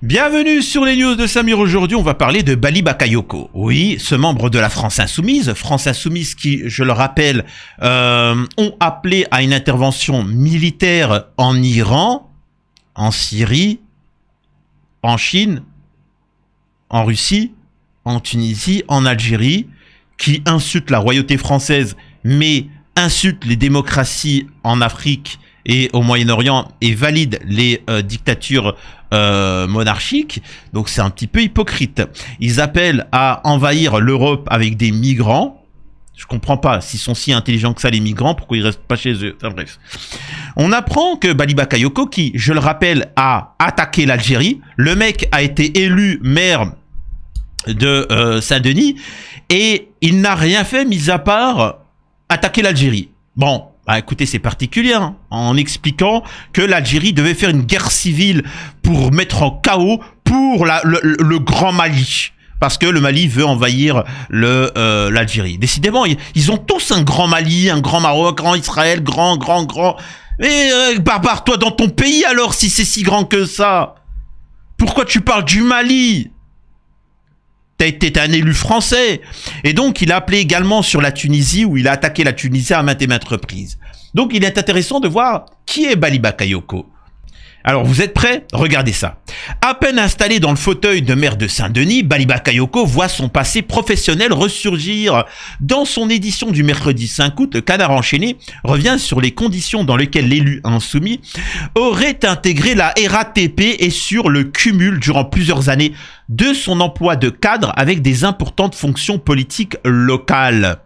Bienvenue sur les news de Samir. Aujourd'hui, on va parler de Bali Bakayoko. Oui, ce membre de la France Insoumise qui, je le rappelle, ont appelé à une intervention militaire en Iran, en Syrie, en Chine, en Russie, en Tunisie, en Algérie, qui insultent la royauté française, mais insultent les démocraties en Afrique et au Moyen-Orient et valident les dictatures monarchiques. Donc c'est un petit peu hypocrite. Ils appellent à envahir l'Europe avec des migrants. Je comprends pas, s'ils sont si intelligents que ça les migrants, pourquoi ils restent pas chez eux. Enfin bref. On apprend que Bali Bakayoko, qui, je le rappelle, a attaqué l'Algérie, le mec a été élu maire de Saint-Denis et il n'a rien fait mis à part attaquer l'Algérie. Bon, bah écoutez, c'est particulier, hein, en expliquant que l'Algérie devait faire une guerre civile pour mettre en chaos pour le Grand Mali. Parce que le Mali veut envahir l'Algérie. Décidément, ils ont tous un grand Mali, un grand Maroc, grand Israël, grand. Mais barbare-toi dans ton pays alors, si c'est si grand que ça. Pourquoi tu parles du Mali ? T'es un élu français. Et donc, il a appelé également sur la Tunisie, où il a attaqué la Tunisie à maintes et maintes reprises. Donc, il est intéressant de voir qui est Bali Bakayoko. Alors, vous êtes prêts ? Regardez ça. À peine installé dans le fauteuil de maire de Saint-Denis, Bali Bakayoko voit son passé professionnel ressurgir. Dans son édition du mercredi 5 août, le Canard enchaîné revient sur les conditions dans lesquelles l'élu insoumis aurait intégré la RATP et sur le cumul durant plusieurs années de son emploi de cadre avec des importantes fonctions politiques locales.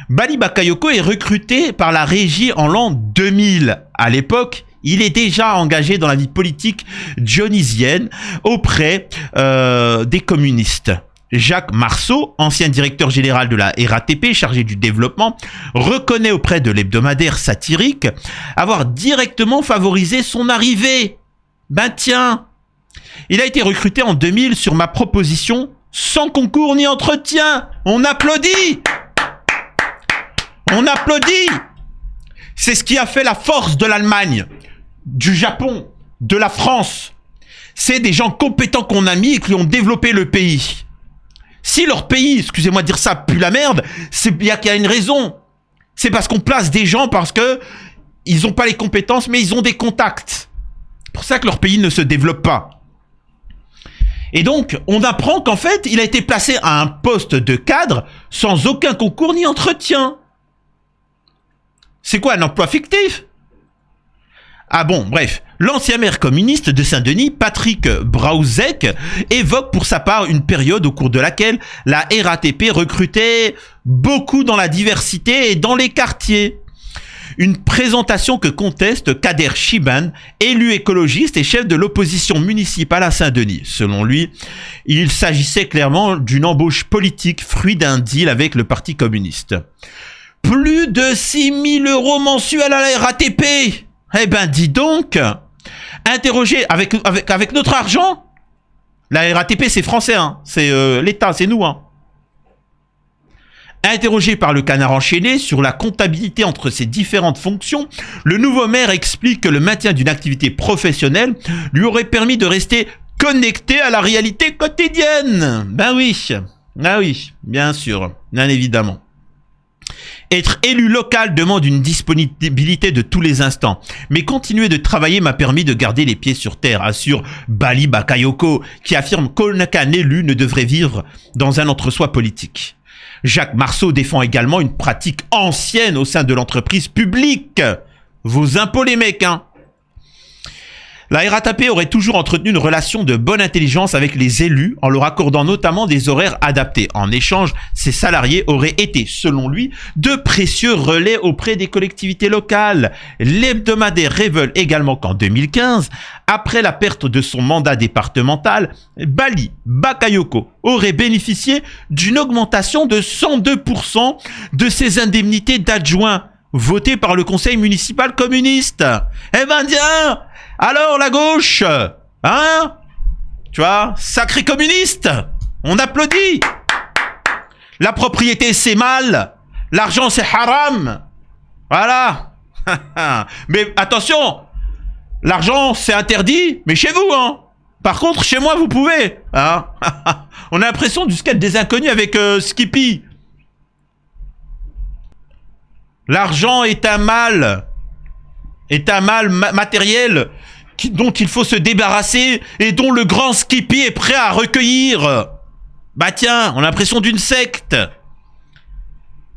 Bali Bakayoko est recruté par la régie en l'an 2000. À l'époque, il est déjà engagé dans la vie politique dionysienne auprès des communistes. Jacques Marceau, ancien directeur général de la RATP chargé du développement, reconnaît auprès de l'hebdomadaire satirique avoir directement favorisé son arrivée. Ben tiens, il a été recruté en 2000 sur ma proposition, sans concours ni entretien. On applaudit! On applaudit! C'est ce qui a fait la force de l'Allemagne, du Japon, de la France. C'est des gens compétents qu'on a mis et qui ont développé le pays. Si leur pays, excusez-moi de dire ça, pue la merde, c'est bien qu'il y a une raison. C'est parce qu'on place des gens parce que ils n'ont pas les compétences, mais ils ont des contacts. C'est pour ça que leur pays ne se développe pas. Et donc, on apprend qu'en fait, il a été placé à un poste de cadre sans aucun concours ni entretien. C'est quoi, un emploi fictif ? Ah bon, bref. L'ancien maire communiste de Saint-Denis, Patrick Braouzek, évoque pour sa part une période au cours de laquelle la RATP recrutait beaucoup dans la diversité et dans les quartiers. Une présentation que conteste Kader Chiban, élu écologiste et chef de l'opposition municipale à Saint-Denis. Selon lui, il s'agissait clairement d'une embauche politique, fruit d'un deal avec le Parti communiste. Plus de 6 000 € mensuels à la RATP. Eh ben, dis donc, interrogé avec notre argent. La RATP, c'est français, hein. C'est l'État, c'est nous, hein. Interrogé par le Canard enchaîné sur la comptabilité entre ces différentes fonctions, le nouveau maire explique que le maintien d'une activité professionnelle lui aurait permis de rester connecté à la réalité quotidienne. Ben oui, ah oui, bien sûr, bien évidemment. Être élu local demande une disponibilité de tous les instants. Mais continuer de travailler m'a permis de garder les pieds sur terre, assure Bali Bakayoko, qui affirme qu'aucun élu ne devrait vivre dans un entre-soi politique. Jacques Marceau défend également une pratique ancienne au sein de l'entreprise publique. Vos impôts les mecs, hein. La RATP aurait toujours entretenu une relation de bonne intelligence avec les élus en leur accordant notamment des horaires adaptés. En échange, ces salariés auraient été, selon lui, de précieux relais auprès des collectivités locales. L'hebdomadaire révèle également qu'en 2015, après la perte de son mandat départemental, Bali Bakayoko aurait bénéficié d'une augmentation de 102% de ses indemnités d'adjoint votées par le conseil municipal communiste. Eh ben tiens, alors la gauche, hein? Tu vois, sacré communiste, on applaudit. La propriété c'est mal, l'argent c'est haram. Voilà. Mais attention, l'argent c'est interdit, mais chez vous, hein. Par contre, chez moi, vous pouvez. Hein. On a l'impression du sketch des inconnus avec Skippy. L'argent est un mal. Est un mal matériel dont il faut se débarrasser et dont le grand Skippy est prêt à recueillir. Bah tiens, on a l'impression d'une secte.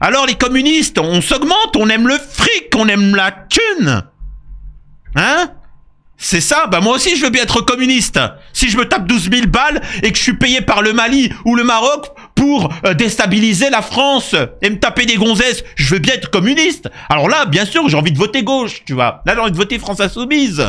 Alors les communistes, on s'augmente, on aime le fric, on aime la thune. Hein? C'est ça? Bah moi aussi je veux bien être communiste. Si je me tape 12 000 balles et que je suis payé par le Mali ou le Maroc pour déstabiliser la France et me taper des gonzesses, je veux bien être communiste. Alors là, bien sûr, j'ai envie de voter gauche, tu vois. Là, j'ai envie de voter France Insoumise.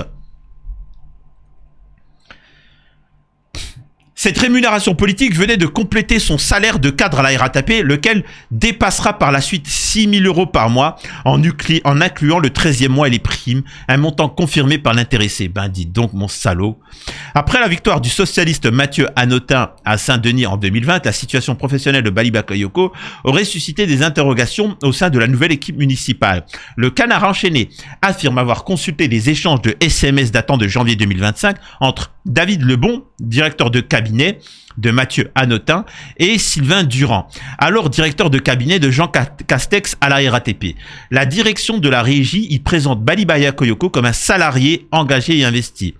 Cette rémunération politique venait de compléter son salaire de cadre à la RATP, lequel dépassera par la suite 6 000 € par mois, en incluant le 13e mois et les primes, un montant confirmé par l'intéressé. Ben dis donc mon salaud. Après la victoire du socialiste Mathieu Hanotin à Saint-Denis en 2020, la situation professionnelle de Bali Bakayoko aurait suscité des interrogations au sein de la nouvelle équipe municipale. Le Canard enchaîné affirme avoir consulté des échanges de SMS datant de janvier 2025 entre David Lebon, directeur de cabinet de Mathieu Hanotin, et Sylvain Durand, alors directeur de cabinet de Jean Castex à la RATP. La direction de la régie y présente Bali Bakayoko comme un salarié engagé et investi.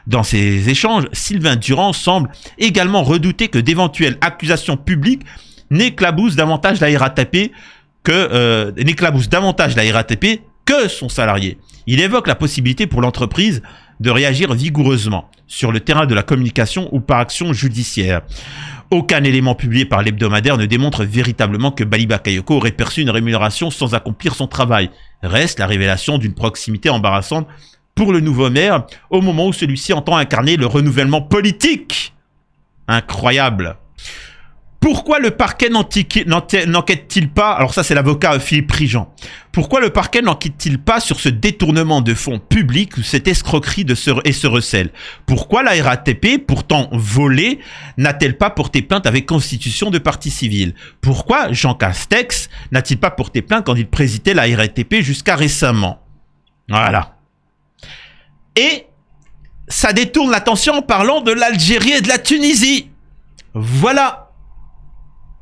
Dans ces échanges, Sylvain Durand semble également redouter que d'éventuelles accusations publiques n'éclaboussent davantage la RATP que son salarié. Il évoque la possibilité pour l'entreprise de réagir vigoureusement sur le terrain de la communication ou par action judiciaire. Aucun élément publié par l'hebdomadaire ne démontre véritablement que Bali Bakayoko aurait perçu une rémunération sans accomplir son travail. Reste la révélation d'une proximité embarrassante pour le nouveau maire au moment où celui-ci entend incarner le renouvellement politique. Incroyable. Pourquoi le parquet n'enquête-t-il pas? Alors ça, c'est l'avocat Philippe Prigent. Pourquoi le parquet n'enquête-t-il pas sur ce détournement de fonds publics ou cette escroquerie et ce recel? Pourquoi la RATP, pourtant volée, n'a-t-elle pas porté plainte avec constitution de partie civile? Pourquoi Jean Castex n'a-t-il pas porté plainte quand il présidait la RATP jusqu'à récemment? Voilà. Et ça détourne l'attention en parlant de l'Algérie et de la Tunisie. Voilà.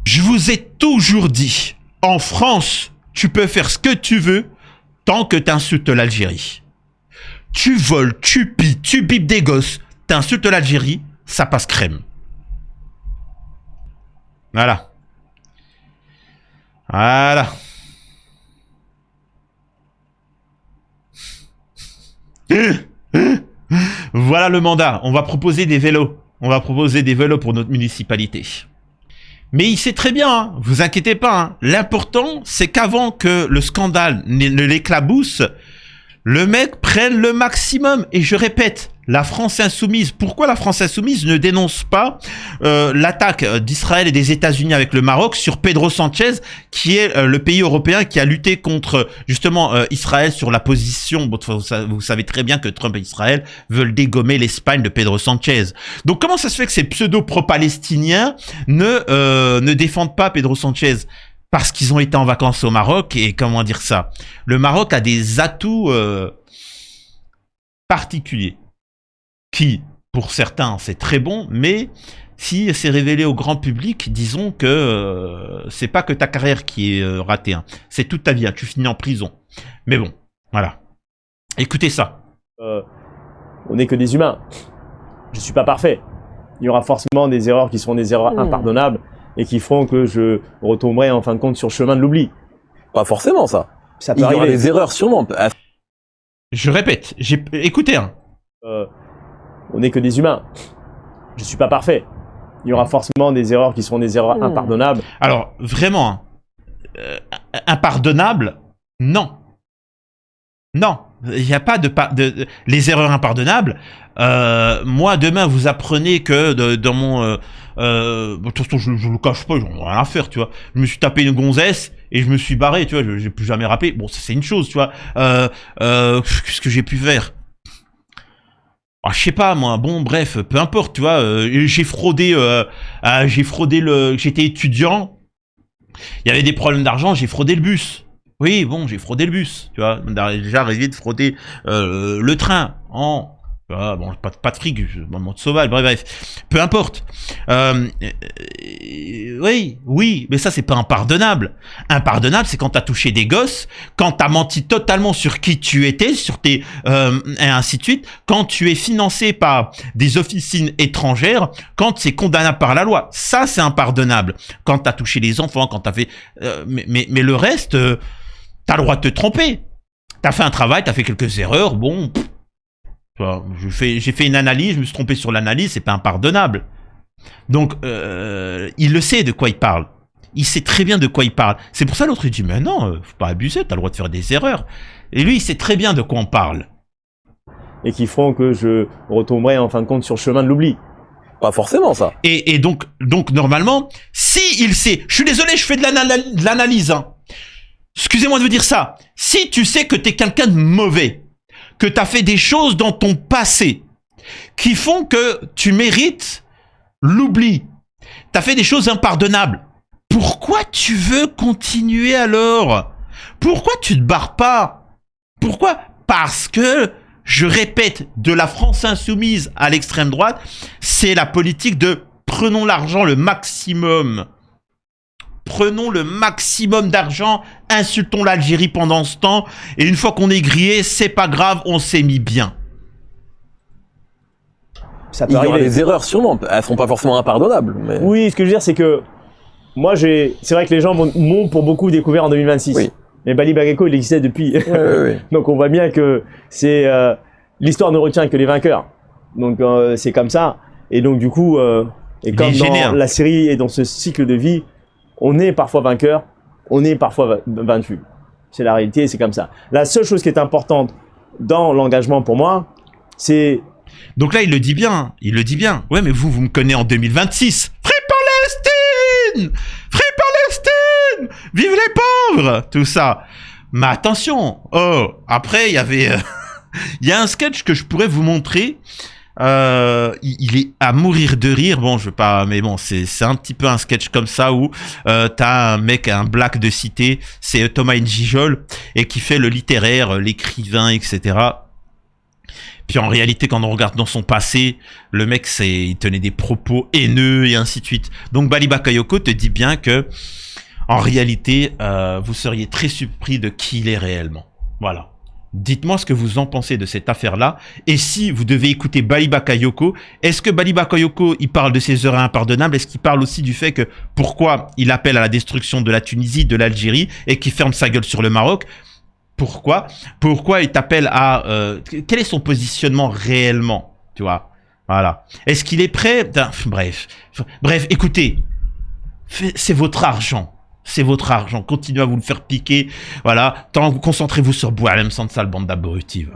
Je vous ai toujours dit, en France, tu peux faire ce que tu veux tant que tu insultes l'Algérie. Tu voles, tu pilles, tu bipes des gosses, tu insultes l'Algérie, ça passe crème. Voilà. Voilà. Voilà le mandat. On va proposer des vélos. On va proposer des vélos pour notre municipalité. Mais il sait très bien, hein, vous inquiétez pas. Hein. L'important, c'est qu'avant que le scandale ne l'éclabousse, le mec prenne le maximum. Et je répète, la France insoumise, pourquoi la France insoumise ne dénonce pas l'attaque d'Israël et des États-Unis avec le Maroc sur Pedro Sanchez, qui est le pays européen qui a lutté contre justement Israël sur la position. Bon, vous savez très bien que Trump et Israël veulent dégommer l'Espagne de Pedro Sanchez. Donc comment ça se fait que ces pseudo-pro-palestiniens ne défendent pas Pedro Sanchez? Parce qu'ils ont été en vacances au Maroc et comment dire ça? Le Maroc a des atouts particuliers qui, pour certains, c'est très bon, mais si c'est révélé au grand public, disons que c'est pas que ta carrière qui est ratée, hein. C'est toute ta vie, hein. Tu finis en prison. Mais bon, voilà. Écoutez ça. On n'est que des humains. Je suis pas parfait. Il y aura forcément des erreurs qui seront des erreurs impardonnables et qui feront que je retomberai en fin de compte sur le chemin de l'oubli. Pas forcément ça. Ça peut Il y aura arriver. des erreurs sûrement. Je répète, écoutez, hein. On n'est que des humains. Je suis pas parfait. Il y aura forcément des erreurs qui seront des erreurs impardonnables. Alors, vraiment, hein, impardonnable, non. Non, il n'y a pas de les erreurs impardonnables. Moi, demain, vous apprenez que dans mon... de toute façon, je le cache pas, j'en ai rien à faire, tu vois. Je me suis tapé une gonzesse et je me suis barré, tu vois, j'ai plus jamais rappé. Bon, ça, c'est une chose, tu vois. Qu'est-ce que j'ai pu faire? Ah, je sais pas, moi. Bon, bref, peu importe, tu vois. J'ai fraudé j'étais étudiant. Il y avait des problèmes d'argent, j'ai fraudé le bus. Oui, bon, j'ai fraudé le bus, tu vois. Déjà arrivé de frauder le train en Ah, bon, pas de fric, moment de sauvage, bref, peu importe. Oui, mais ça c'est pas impardonnable. Impardonnable, c'est quand t'as touché des gosses, quand t'as menti totalement sur qui tu étais, sur tes et ainsi de suite, quand tu es financé par des officines étrangères, quand c'est condamnable par la loi. Ça c'est impardonnable. Quand t'as touché les enfants, quand t'as fait, mais le reste, t'as le droit de te tromper. T'as fait un travail, t'as fait quelques erreurs, bon. J'ai fait une analyse, je me suis trompé sur l'analyse, c'est pas impardonnable. Donc, il le sait de quoi il parle. Il sait très bien de quoi il parle. C'est pour ça l'autre il dit, mais non, faut pas abuser, t'as le droit de faire des erreurs. Et lui, il sait très bien de quoi on parle. Et qui feront que je retomberai en fin de compte sur le chemin de l'oubli. Pas forcément, ça. Et donc, normalement, si il sait, je suis désolé, je fais de l'analyse, hein. Excusez-moi de vous dire ça. Si tu sais que t'es quelqu'un de mauvais, que tu as fait des choses dans ton passé qui font que tu mérites l'oubli. Tu as fait des choses impardonnables. Pourquoi tu veux continuer alors? Pourquoi tu te barres pas? Pourquoi? Parce que, je répète, de la France insoumise à l'extrême droite, c'est la politique de prenons l'argent le maximum. Prenons le maximum d'argent, insultons l'Algérie pendant ce temps, et une fois qu'on est grillé, c'est pas grave, on s'est mis bien. Ça peut Il y aura arriver. des erreurs sûrement, elles seront pas forcément impardonnables. Mais... Oui, ce que je veux dire, c'est que moi, c'est vrai que les gens m'ont pour beaucoup découvert en 2026. Oui. Mais Bali Bagayoko, il existait depuis. Oui. Donc on voit bien que c'est l'histoire ne retient que les vainqueurs. Donc c'est comme ça. Et donc du coup, et comme dans la série et dans ce cycle de vie, on est parfois vainqueur, on est parfois vaincu. C'est la réalité, c'est comme ça. La seule chose qui est importante dans l'engagement pour moi, c'est... Donc là, il le dit bien, il le dit bien. Ouais, mais vous me connaissez en 2026. Free Palestine! Free Palestine! Vive les pauvres! Tout ça. Mais attention, après, il y avait... il y a un sketch que je pourrais vous montrer. Il est à mourir de rire. Bon, je veux pas, mais bon, c'est un petit peu un sketch comme ça où t'as un mec, un black de cité, c'est Thomas Njijol, et qui fait le littéraire, l'écrivain, etc. Puis en réalité, quand on regarde dans son passé, le mec, il tenait des propos haineux et ainsi de suite. Donc Bali Bakayoko te dit bien que, en réalité, vous seriez très surpris de qui il est réellement. Voilà. Dites-moi ce que vous en pensez de cette affaire-là. Et si vous devez écouter Bali Bakayoko, est-ce que Bali Bakayoko, il parle de ses erreurs impardonnables? Est-ce qu'il parle aussi du fait que pourquoi il appelle à la destruction de la Tunisie, de l'Algérie et qu'il ferme sa gueule sur le Maroc? Pourquoi il t'appelle à... quel est son positionnement réellement? Tu vois? Voilà. Est-ce qu'il est prêt? Bref, écoutez. C'est votre argent. C'est votre argent. Continuez à vous le faire piquer. Voilà. Concentrez-vous sur Boualem Sansal, bande d'abrutis.